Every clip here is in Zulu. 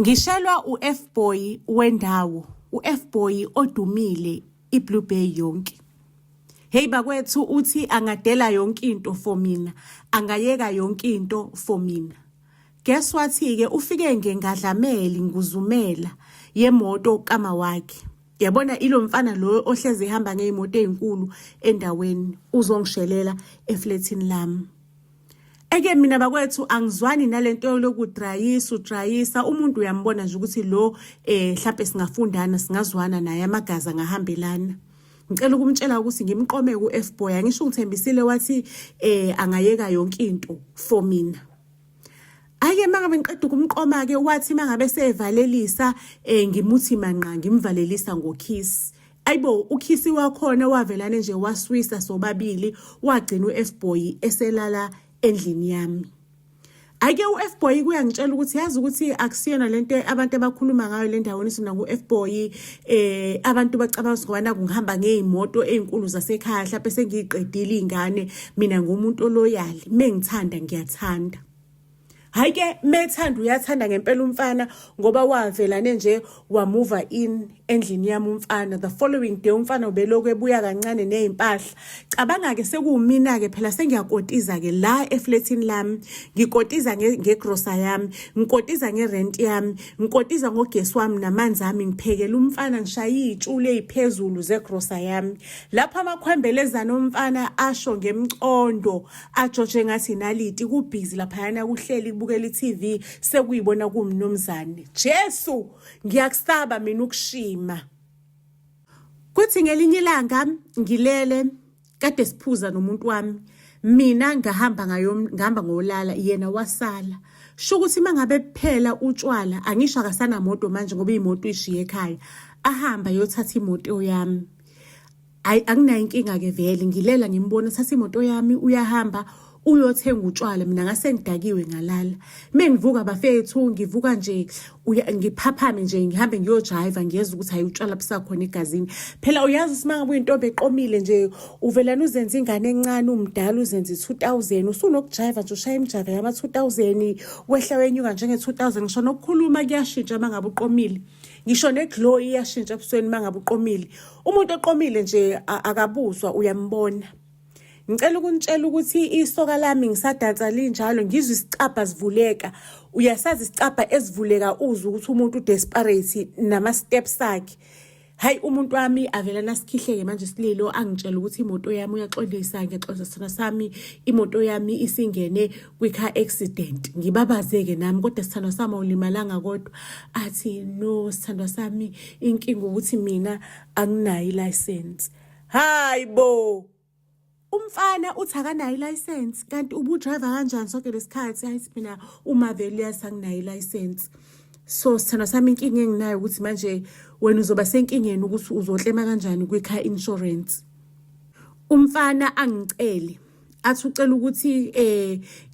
Ngishelwa uF-boy wendawo, uF-boy odumile iBlue Bay yonke. Hey bakwethu uthi angadela yonke into for mina, angayeka yonke into for mina. Guess what-ke ufike ngengadlameli nguzumela yemoto kama wakhe. Yabona ilo mfana lo ohleze ehamba ngeimoto ezinkulu endaweni uzongishelela eflatini lami. Eke mina bakwethu angizwani nalento lokudrayisa umuntu uyambona nje ukuthi lo mhlawumbe singafundana singazwana naye amagaza ngahambelana. Ngicela ukumtshela ukuthi ngimqome kuF-boy angisho ngithembisile wathi angayeka yonke into for mina. Ake mangabe ngiqeda ukumqoma ke wathi mangabe sevalelisa ngimuthi manqa ngimvalelisa ngokiss. Ayibo ukhisi wakhona wavelane nje waswisa sobabili wagcina uF-boy eselala endlini yami. Ake uF-boy kuyangitshela ukuthi yazi ukuthi akusiyona lento abantu abakhuluma ngayo le ndawo nisina kuF-boy abantu bacabanga ngwana kungihamba ngeimoto ezinkulu zasekhaya mhlawumbe sengiqedile izingane mina ngumuntu oloyali mengithanda ngiyathanda. Hayike methanda uyathanda ngempela umfana ngoba wavelane nje wamuva in endlini yami umfana. The following day umfana ubeloko ebuya kancane nezimpahla. Cabanga ke sekuwumina ke phela sengiyakotiza ke la eflatini lami, ngikotiza ngegrosa yami, ngikotiza ngerent yami, ngikotiza ngogesi wami namanzi ami, ngiphekela umfana ngishaye izitshule eziphezulu zegrosa yami. Lapha amakhwembeleza nomfana asho ngemcondo ajoje ngathi naliti kubhizi lapha yana kuhleli bukela iTV sekuyibona kumnomzane. Jesu ngiyakusaba mina ukushima. Kuthi ngelinye ilanga ngilele kade siphuza nomuntu wami. Mina ngahamba ngolala yena wasala. Sho ukuthi mangabe kuphela utshwala angisho akasana moto manje ngoba imoto ishiye ekhaya. Ahamba yothatha imoto yami. Anginayo inkinga ke vele ngilela ngimbona thatha imoto yami uyahamba uyothenga utshwala mina ngase ngidakiwe ngalala. Mengivuka bafethu ngivuka nje ngiphaphame nje ngihambe ngiyojiva ngiyeza ukuthi hayi utshwala busakhona egazini. Phela uyazi usimanga buyintombi eqomile nje uvelana uzenza ingane encane umdala uzenza 2000 usunokujiva nje ushaya imijava yama 2000 wehla wenyuka njenge 2000 ngisho nokukhuluma kuyashintsha mangabe uqomile. Ngisho neglow iyashintsha ebusweni mangabe uqomile. Umuntu oqomile nje akabuzwa uyambona. Ngicela ukunitshela ukuthi isoka lami ngisadansa linjalo ngizwe isicapha sivuleka. Uyasazi isicapha esivuleka uzwe ukuthi umuntu desperate nama steps akhe. Hayi umuntu wami avelana sikhihleke manje sililo angitshela ukuthi imoto yami uyaxolisa ngiyaxolisa sami imoto yami isingene kwi-car accident. Ngibabazeke nami kodwa sithandwa sami ulimalanga kodwa athi no sithandwa sami inkinga ukuthi mina anginayo license. Hayibo umfana uthi akanayo license kanti ubudriver kanjani sonke lesikhathi ayithi mina uMavelius anginayo license. So sithanda sami inkinga enginayo ukuthi manje wena uzoba senkingeni ukuthi uzohlema kanjani kwi-car insurance. Umfana angicele athi ucela ukuthi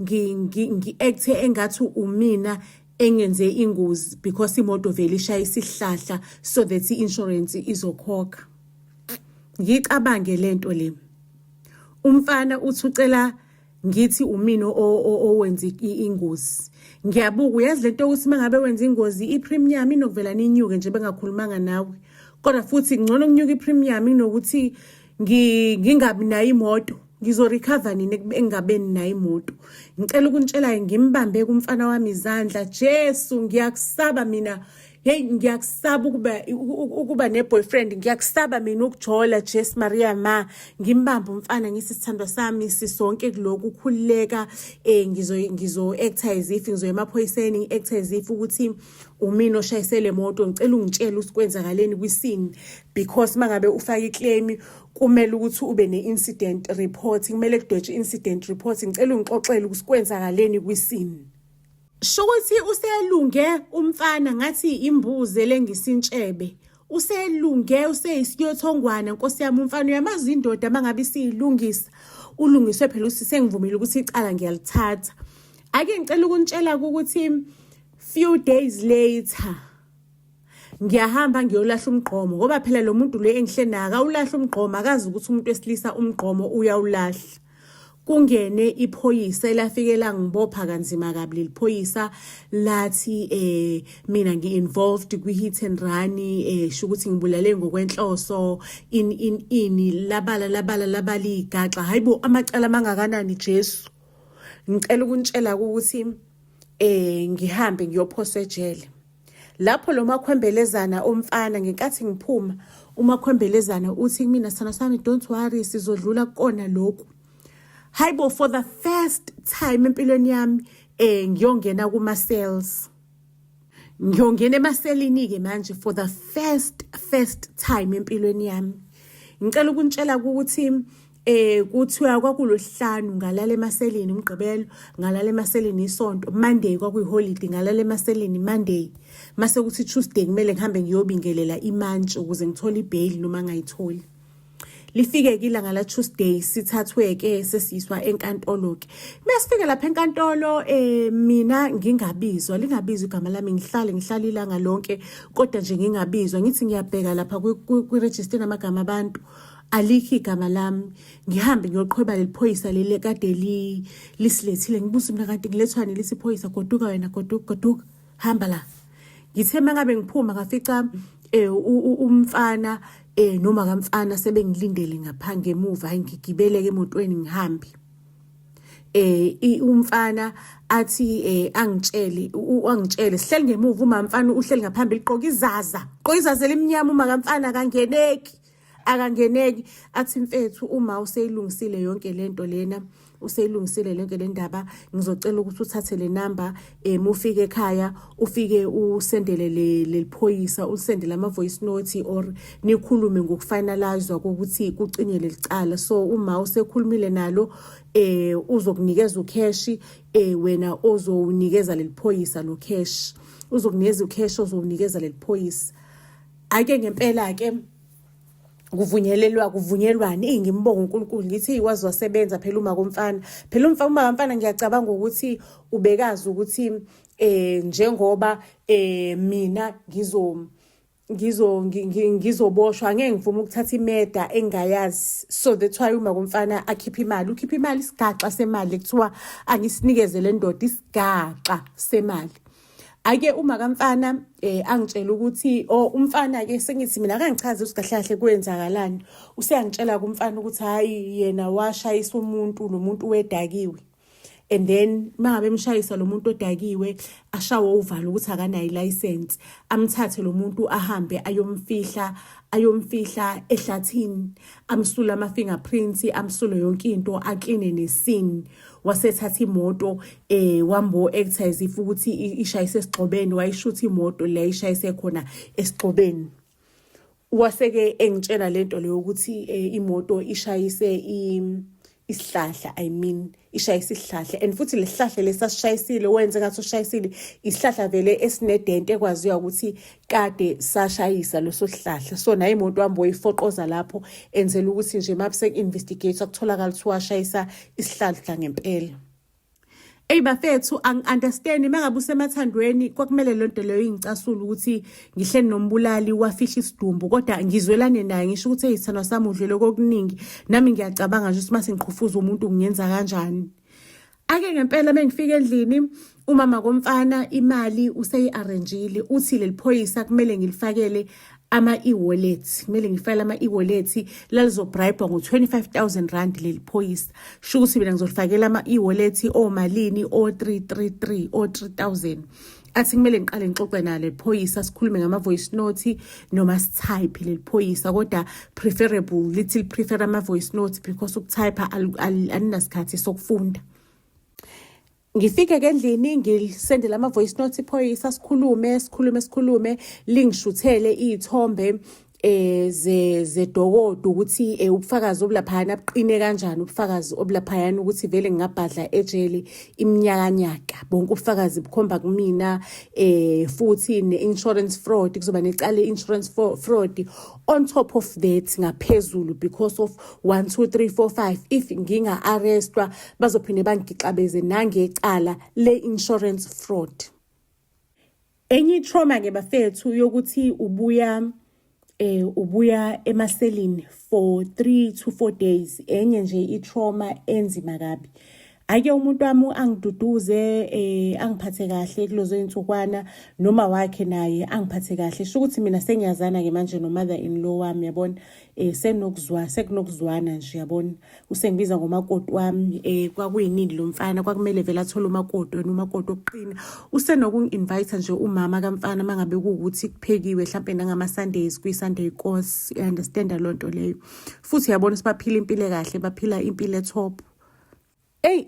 ngi-acte engathi umina engenze ingozi because imoto vele ishaya isihlahla so that i-insurance izokhokha. Ngicabange lento le. Umfana uthi ucela ngithi umino owenza ingozi. Ngiyabuka uyazi lento ukuthi mangabe wenza ingozi ipremium inovela ninyuke nje bengakhulumanga nawe. Kodwa futhi ngcono kunyuka ipremium inokuthi ngingabi nayo imoto. Ngizorecover nini engabeni nayo imoto. Ngicela ukunitshela ngimbambe kumfana wami izandla. Jesu ngiyakusaba mina. Hey ngiyakusaba ukuba ne-boyfriend ngiyakusaba mina ukujola Jesu Maria ma ngimbamba umfana ngisi sithandwa sami sisonke kuloko ukukhuleka ngizo actize if ngizoya emaphoyiseni actize if ukuthi umina oshayisele moto ngicela ungitshela usikwenzakaleni kwisini because mangabe ufaka iclaim kumele ukuthi ube ne-incident report kumele kudwetshwe incident report ngicela ungixoxele usikwenzakaleni kwisini. Shokuthi uselunge umfana ngathi imbuze lengisintshebe uselunge useyisiyothongwana Nkosi yami umfana uyamazi indoda mangabe siyilungisa ulungiswe phela usisengivumile ukuthi icala ngiyalithatha. Ake ngicela ukunitshela ukuthi few days later ngiyahamba ngiyolahla umgqomo ngoba phela lo muntu lo engihle naka ulahla umgqomo akazi ukuthi umuntu wesilisa umgqomo uyawulahla. kungene iphoyisa elafike langibopha kanzima kabi leliphoyisa lathi mina ngi-involved kwi-hit and run sho ukuthi ngibulale ngokwenhloso ini labala igaxa. Hayibo amacala mangakanani Jesu. Ngicela ukunitshela ukuthi ngihambe ngiyophoswa ejele. Lapho lo makhwembelezana omfana ngenkathi ngiphuma umakhwembelezana uthi kumina sithando sami don't worry sizodlula kona lokhu. Hayibo for the first time empilweni yami ngiyongena kuma cells. Ngiyongena emaselini ke manje for the first time empilweni yami. Ngicela ukunitshela ukuthi kuthiwa kwakulohlanu ngalala emaselini umgqibelo ngalala emaselini isonto Monday kwakuyiholiday ngalala emaselini Monday mase kuthi Tuesday kumele ngihambe ngiyobingelela imantshi ukuze ngithole ibail noma ngayitholi. Lifike ilanga la Tuesday sithathwe ke sesiswa enkantolo ke. Mesifike lapha enkantolo mina ngingabizwa lingabizwa igama lami ngihlala ilanga lonke kodwa nje ngingabizwa ngithi ngiyabheka lapha ku register namagama abantu alikho igama lami ngihambe ngiyoqhweba leliphoyisa leli kade lisilethile ngibuza mina kanti ngilethwani lisiphoyisa goduka wena goduka hamba la. Ngithe mangabe ngiphuma ngafica umfana noma kamfana sebengilindele ngaphange emuva hayi ngigibeleke emotweni ngihambe. Umfana athi angitshele sihleli ngemuva uma mfana uhleli ngaphambili qoka izaza lemnyama uma kamfana akangeneki athi mfethu uma useyilungisile yonke lento lena useyilungisile lonke le ndaba ngizocela ukuthi uthathe le number mufike ekhaya ufike usendele leliphoyisa usendele ama voice note or nikhulume ngokufinalize ukuthi kucinye lelicala. So uma usekhulumile nalo uzokunikeza ucash wena ozowunikeza leliphoyisa lo cash uzokunikeza ucash ozowunikeza leliphoyisa. Ake ngempela ke kuvunyelwane ngimbonga uNkulunkulu ngithi iwazi wasebenza phela uma komfana phela uma kamfana ngiyacabanga ukuthi ubekazi ukuthi njengoba mina ngizoboshwa angeke ngivuma ukuthatha imeda engayazi. So that's why uma komfana ukhipha imali isigaxa semali kuthiwa angisinikeze le ndoda isigaxa semali. Ake uma kamfana angitshela ukuthi umfana ke sengithi mina akangichaze usikahlahle kwenzakalani useyangitshela kumfana ukuthi hayi yena washayisa umuntu lo muntu wedakiwe and then mangabe emshayisa lo muntu odakiwe ashawo uvalo ukuthi akanayo license amthathe lo muntu ahambe ayomfihla ehlathini amsula ama fingerprints amsula yonke into akline nescene wasethatha imoto wambo actors if ukuthi ishayise esigxobeni wayishutha imoto la ishayise khona esigxobeni. Waseke engitshela lento leyo ukuthi imoto ishayise isihlahla ishayise isihlahla and futhi lesihlahla lesashayisile wenze ngathi ushayisile isihlahla vele esinedente ekwaziwa ukuthi kade sashayisa leso sihlahla. So nayo imoto wambo ifoqoza lapho enzela ukuthi nje mapse investigate akutholakala ukuthi washayisa isihlahla ngempela. Bafethu understand mangabe usemathandweni kwakumele lonto leyo ingicasula ukuthi ngihleli nombulali wafihla isidumbu kodwa ngizwelane naye ngisho ukuthi eyithando sami udlele kokuningi nami ngiyacabanga nje ukuthi mase ngiqhufuza umuntu kungenza kanjani. Ake ngempela mengifika endlini umama komfana imali useyiarrangeile uthi leliphoyisa kumele ngilifakele ama-e-wallet kumele ngifile ama-e-wallet lalizobribe ngo-25,000 rand leliphoyisa sho ukuthi mina ngizolifakela ama-e-wallet omalini o333 o3000 athi kumele ngiqale ngixoxe nalo leliphoyisa sikhulume ngama-voice note noma sitype leliphoyisa kodwa little prefer ama-voice note because ukutype alinasikhathi sokufunda. Ngifike ke endlini ngisendela ama voice note iphoyisa sikhulume lingishuthele izithombe zedokodo ukuthi ubufakazi obulaphayana buqine kanjani ubufakazi obulaphayana ukuthi vele ngingabhadla ejele iminyakanyaka bonke ubufakazi bukhomba kumina futhi ne-insurance fraud kuzoba necala insurance fraud on top of that ngaphezulu because of 1 2 3 4 5 if nginga arrestwa bazophinde bangixabeze nangecala le-insurance fraud. Enye trauma ke bafethu yokuthi ubuya ubuya emaselini for 3 to 4 days enye nje itrauma enzima kabi. Ake umuntu wami angiduduze angiphathe kahle kulozo insukwana noma wakhe naye angiphathe kahle sho ukuthi mina sengiyazana ke manje no mother in law wami yabona sekunokuzwana nje yabona usengibiza ngomakoti wami kwakuyinini lo mfana kwakumele vele athole umakoti wena umakoti oqina usenokungi-invite nje umama kamfana mangabe kuukuthi kuphekiwe mhlawumbe nangama Sundays kwi-Sunday course understand lo nto leyo futhi yabona sibaphila impilo kahle baphila impilo etop.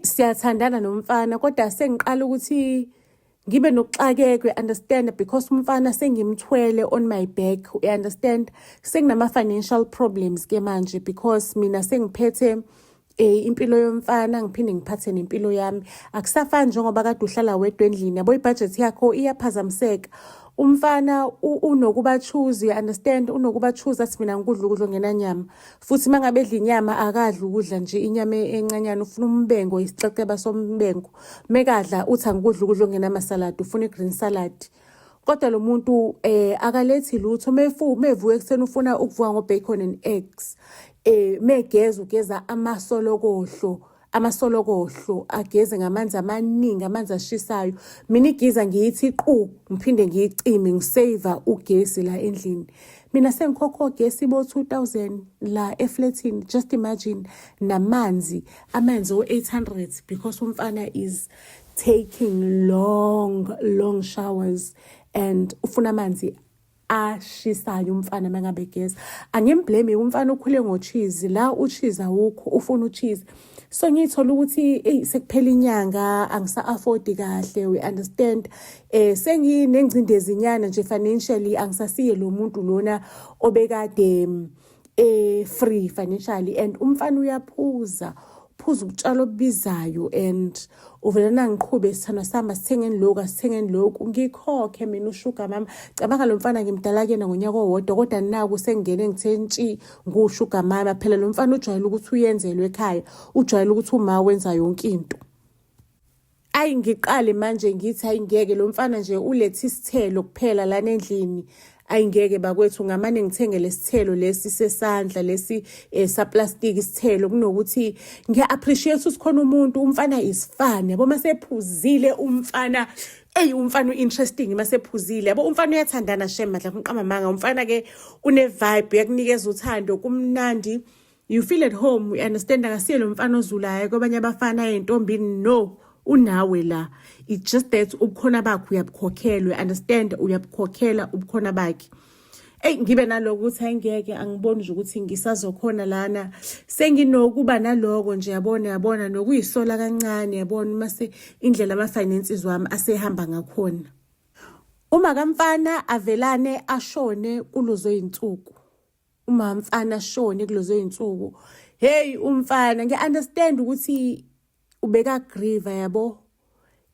Siyathandana nomfana kodwa sengiqala ukuthi ngibe nokuxakekwe understand because umfana sengimthwele on my back understand senginama financial problems ke manje because mina sengiphethe impilo yomfana ngiphinde ngiphathe nempilo yami akusafani njengoba kade uhlala wedwa endlini yabo ibudget yakho iyaphazamiseka umfana unokuba choose understand unokuba choose athi mina ngikudla ukudla ongenanyama futhi mangabe edla inyama akadla ukudla nje inyama encanyana ufuna umbengo isiceceba sombengo mekadla uthi angikudla ukudla ongenama salad ufuna green salad kodwa lo muntu akalethi lutho mevuka ekseni ufuna ukuvuka ngo bacon and eggs ugeza amasolokohlo ageze ngamanzi amaningi amanzi ashisayo mina igiza ngiyithi qhu ngiphinde ngiyicime ngisave ugesi la endlini mina sengikhokho gesi bo 2000 la eflatini just imagine namanzi amanzi o800 because umfana is taking long showers and ufuna amanzi ashisayo umfana mangabe gesi angimblame umfana ukhule ngocheese la ucheese awukho ufuna ucheese so ngithola ukuthi sekuphela inyanga angisa-afford kahle we understand senginengcindezi inyana nje financially angisasiye lo muntu lona obekade free financially and umfana uyaphuza utshalo obubizayo and uvelana ngiqhube isithando sami sithengeni lokhu ngikhokhe mina ushuga mama cabanga lo mfana ngimdala kena ngonyaka owodwa kodwa naku sengingene ngithe ngushuga mama phela lo mfana ujwayele ukuthi uyenzelwe ekhaya ujwayele ukuthi uma wenza yonke into ngiqale manje ngithi ayingeke lo mfana nje ulethe isithelo kuphela lana endlini ayingeke bakwethu ngamane ngithenge lesithelo lesi sesandla lesi saplastic isithelo kunokuthi ngiya-appreciate usikhona umuntu umfana isifani yabo masephuzile umfana umfana uinteresting masephuzile yabo umfana uyathandana shemadla kumqamamanga umfana ke une vibe yakunikeza uthando kumnandi you feel at home we understand akasiye lo mfana ozulayo kwabanye abafana entombini no unawe la it's just that ubukhona bakho uyabukhokhelwe understand uyabukhokhela ubukhona bakhe ngibe naloko ukuthi angeke angiboni nje ukuthi ngisazokhona lana senginokuba naloko nje yabona nokuyisola kancane yabona mase indlela ama finances wami asehamba ngakhona uma kamfana avelane ashone kulozo insuku uma mfana ashone kulozo insuku umfana ngiunderstand ukuthi ubeka grieve yabo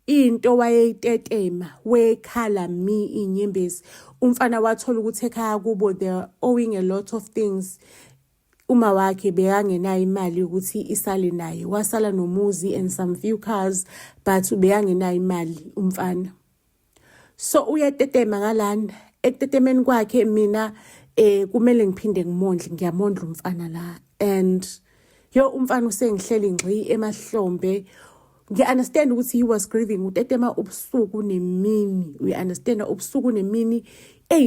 into wayeyitetema wekhala inyembezi umfana wathola ukuthi ekhaya kubo they are owing a lot of things uma wakhe beyangenayo imali ukuthi isale naye wasala nomuzi and some few cars but beyangenayo imali umfana so uyatetema ngalana ekutetemeni kwakhe mina kumele ngiphinde ngiyamondla umfana la and umfana usengihleli ngqi emahlombe ngi-understand ukuthi he was grieving utetema ubusuku nemini we understand ubusuku nemini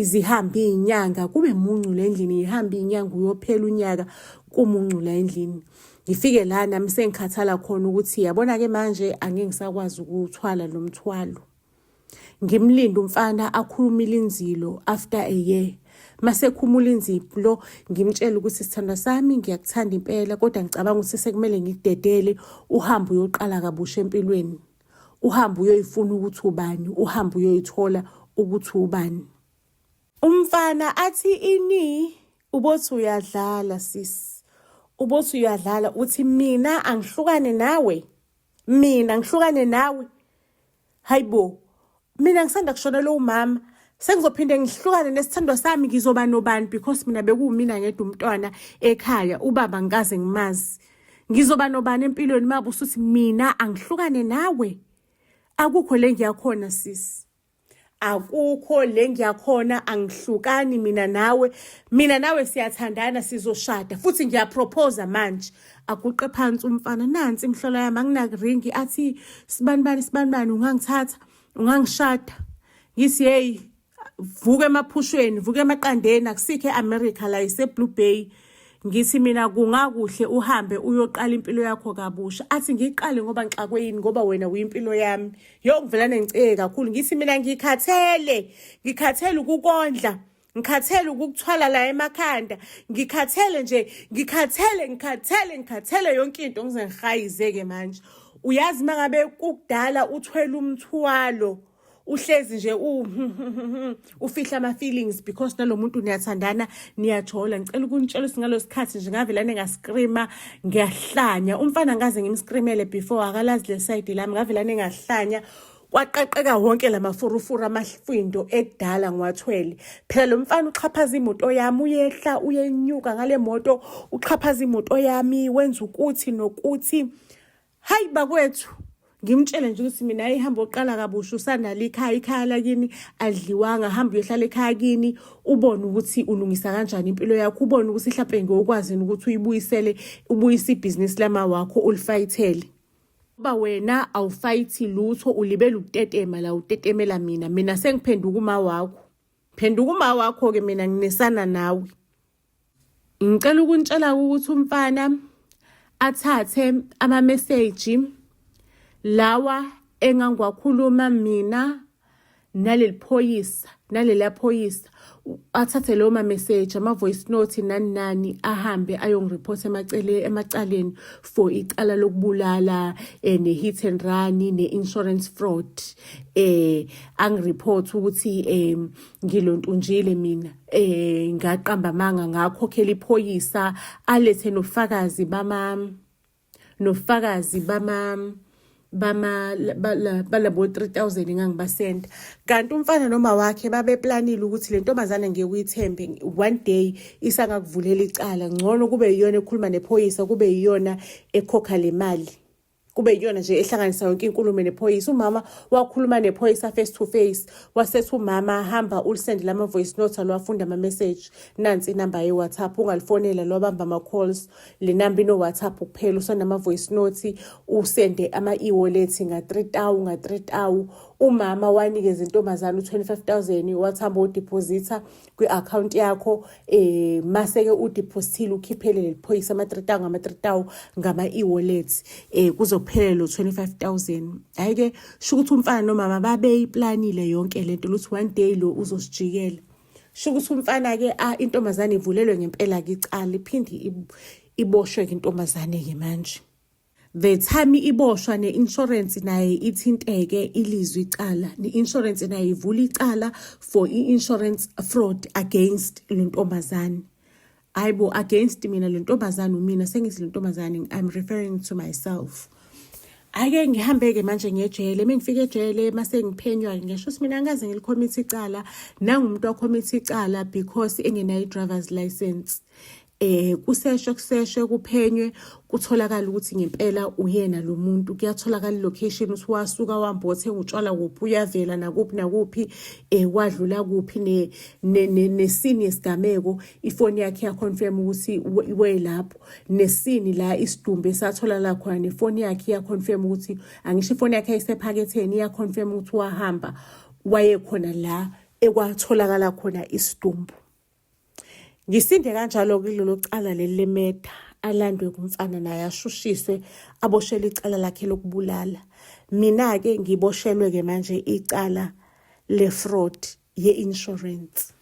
zihamba inyanga kube muncu le endlini ihamba inyanga uyophela unyaka kumuncu la endlini ngifike la nami sengikhathala khona ukuthi yabona ke manje angeke ngisakwazi ukuthwala lo mthwalo ngimlinda umfana akhulumile inzilo after a year masekhumula inzipho ngimtshela ukuthi sithanda sami ngiyakuthanda impela kodwa ngicabanga ukuthi sekumele ngikudedele uhambe uyoqala kabusha empilweni uhambe uyoyifuna ukuthi ubani uhambe uyoyithola ukuthi ubani umfana athi ubothi uyadlala sis ubothi uyadlala uthi mina angihlukane nawe hayibo mina ngisanda kushona lo mama sengizophinde ngihlukane nesithando sami ngizoba nobani because mina bekumina ngedwa umntwana ekhaya ubaba ngikaze ngimazi ngizoba nobani empilweni mabusuthi mina angihlukane nawe akukho le ngiyakhona sis akukho le ngiyakhona angihlukani mina nawe siyathandana sizoshada futhi ngiyapropose manje. Aguqe phansi umfana, nansi imhlola yami anginaki ringi athi sibanibani ungangithatha ungangishada. Ngithi hey vuka emaphushweni vuka emaqandeni akusikho eAmerica la iseBlue Bay. Ngithi mina kungakuhle uhambe uyoqala impilo yakho kabusha. Athi ngiqale ngoba ngixakwe yini ngoba wena uyimpilo yami. Yo ngivelana ngiceke kakhulu. Ngithi mina ngikhathele ukukondla. Ngikhathele ukukuthwala la emakhanda. Ngikhathele yonke into ngize ngihayizeke manje. Uyazi mangabe kukudala uthwele umthwalo. Uhlezi nje ufihla ama feelings because nalomuntu niyathandana niyajola. Ngicela ukunitshela singalo sikhathi nje ngavelane ngascreama ngiyahlanya. Umfana ngaze ngimscreamele before akalazi le side lami ngavelane ngahlanya. Waqaqeka wonke lamafurufuru amafindo ekudala ngiwathwele. Phela lo mfana uxhaphaza imoto yami uyehla uyenyuka ngale moto uxhaphaza imoto yami wenza ukuthi nokuthi. Hayi bakwethu ngimtshele nje ukuthi mina ihamba oqala kabusha usanala ikhaya lakini adliwanga hamba uyohlala ekhaya kini ubone ukuthi ulungisa kanjani impilo yakho ubone ukuthi mhlawumbe ngokwazi ukuthi ubuyise ibhizinisi lama wakho ulifayithele. Kuba wena awufayithi lutho ulibela ukutetema la utetemela mina sengiphenduka uma wakho. Phenduka uma wakho ke mina nginesana nawe. Ngicela ukunitshela ukuthi umfana athathe ama message lawa engangwakhuluma mina nalela phoyisa athathe lo ma message ama voice note nani ahambe ayongireport emacaleni for icala lokubulala ne hit and run ne insurance fraud angireport ukuthi ngilontunjile mina ngaqamba amanga ngakhokhela iphoyisa alethe nofakazi balabo 3000 ngangibasenda. Kanti umfana noma wakhe babeplanile ukuthi le ntombazana ngekuyithembe one day isangakuvulela icala ngcono kube yiyona ekhuluma nephoyisa kube yiyona ekhokha le mali kube yiyona nje ehlanganisa yonke inkulumo nephoyisa. Umama wakhuluma nephoyisa face to face wasethi umama hamba ulisend lama voice note alwafunda ama message nansi inamba ye WhatsApp ungalifonela lobamba ama calls le number ino WhatsApp kuphela usona ama voice note usende ama e-wallet nga 3,000 umama wanikeza intombazana u25000 wathamba udeposita kwi-account yakho maseke udepositile ukhiphele lephoyisa ama 3,000 ngama e-wallet kuzophelele lo 25000. Ayike shukuthi umfana nomama babeyiplanile yonke lento ukuthi one day lo uzosijikela. Shukuthi umfana ke intombazane ivulelwe ngempela ke icala iphindi iboshwe ke intombazane ke manje. The time iboshwa ne-insurance naye ithinteke ilizwe icala. Ne-insurance naye ivula icala for i-insurance fraud against lo ntombazane. Ayibo against mina lo ntombazane umina sengithi lo ntombazane I'm referring to myself. Ake ngihambe ke manje ngejele mengifike ejele mase ngiphenywa ngisho ukuthi mina ngaze ngilicommit icala nangumuntu wacommit icala because engenayo driver's license. Kuseshwe kuphenywe kutholakala ukuthi ngempela uyena lo muntu kuyatholakala location uthi wasuka wambothe utshwala kuphi uyavela nakuphi wadlula kuphi nesini esigameko ifoni yakhe ya confirm ukuthi we lapho nesini la isidumbe sathola la khona nefoni yakhe ya confirm ukuthi angisho ifoni yakhe ayisephaketheni ya confirm ukuthi wahamba waye khona la ekwatholakala khona isidumbu. Ngisinde kanjalo kulelo cala lelemeta alandwe kumfana naye ashushiswe aboshela icala lakhe lokubulala. Mina ke ngiboshelwe ke manje icala le fraud ye insurance.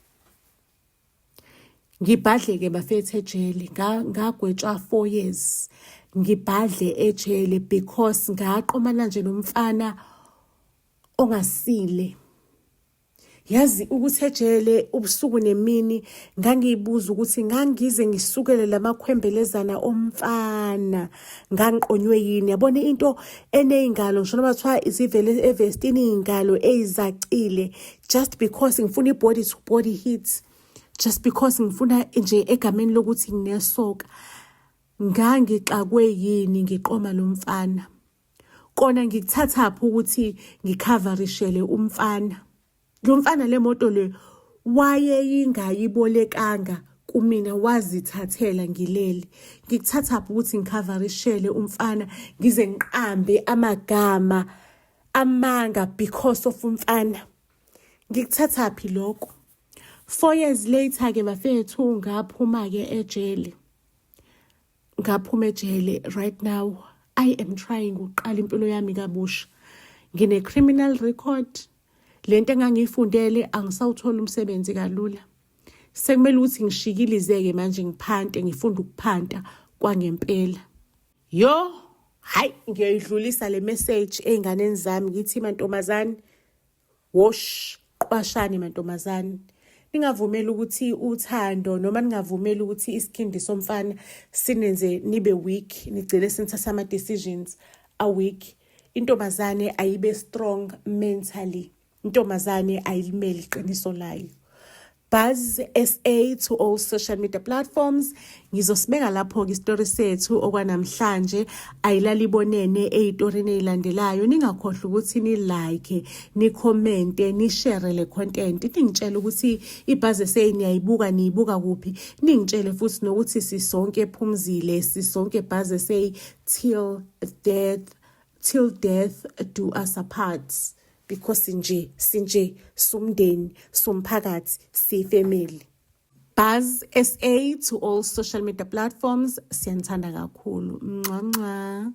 Ngibhadle ke bafethe ejele ngagwetshwa 4 years. Ngibhadle ejele because ngaqomana nje nomfana ongasile. Yazi ukuthi ejele ubusuku nemini ngangiyibuza ukuthi ngangize ngisukele lamakhwembelezana omfana ngangiqonywe yini yabona into eneyingalo ngisho noma kuthiwa izivele evestini ingalo eyizacile just because ngifuna ibody to body hits just because ngifuna nje egameni lokuthi nginesoka ngangixakwe yini ngiqoma lo mfana kona ngikuthatha phi ukuthi ngikhavarishele umfana. lo mfana le moto le wayeyingayibolekanga kumina, wazithathela ngilele. Ngikuthatha ukuthi ngikhavarishele umfana ngize ngiqambe amagama amanga because of umfana. Ngikuthatha phi lokho? 4 years later ke bafethu ngaphuma ke ejele. Ngaphuma ejele. Right now I am trying ukuqala impilo yami kabusha. Ngine criminal record. Lento engangiyifundele angisawuthola umsebenzi kalula. Sekumele ukuthi ngishikilizeke manje ngiphante, ngifunda ukuphanta kwangempela. Yo, hayi ngiyayidlulisa le message einganeni zami ngithi mantombazane, wosh, qwashani mantombazane. Ningavumeli ukuthi uthando noma ningavumeli ukuthi isikhindi somfana sinenze nibe weak, nigcine senithatha ama decisions a weak. Intombazane ayibe strong mentally. Intombazane ayilimeli iqiniso layo. Buzz SA to all social media platforms. Ngizosibeka lapho ke story sethu okwanamhlanje ayilalibonene ezitorini ezilandelayo. Ningakhohlwa ukuthi ni like, ni comment, ni share le content. Ningitshela ukuthi iBuzz SA niyibuka kuphi. Ningitshele futhi nokuthi sisonke ephumzile, sisonke Buzz SA till death do us apart. Because sinje, sumndeni, sumphakathi, sifamily. Buzz SA to all social media platforms. Siyanthanda kakhulu. Mwah mwah.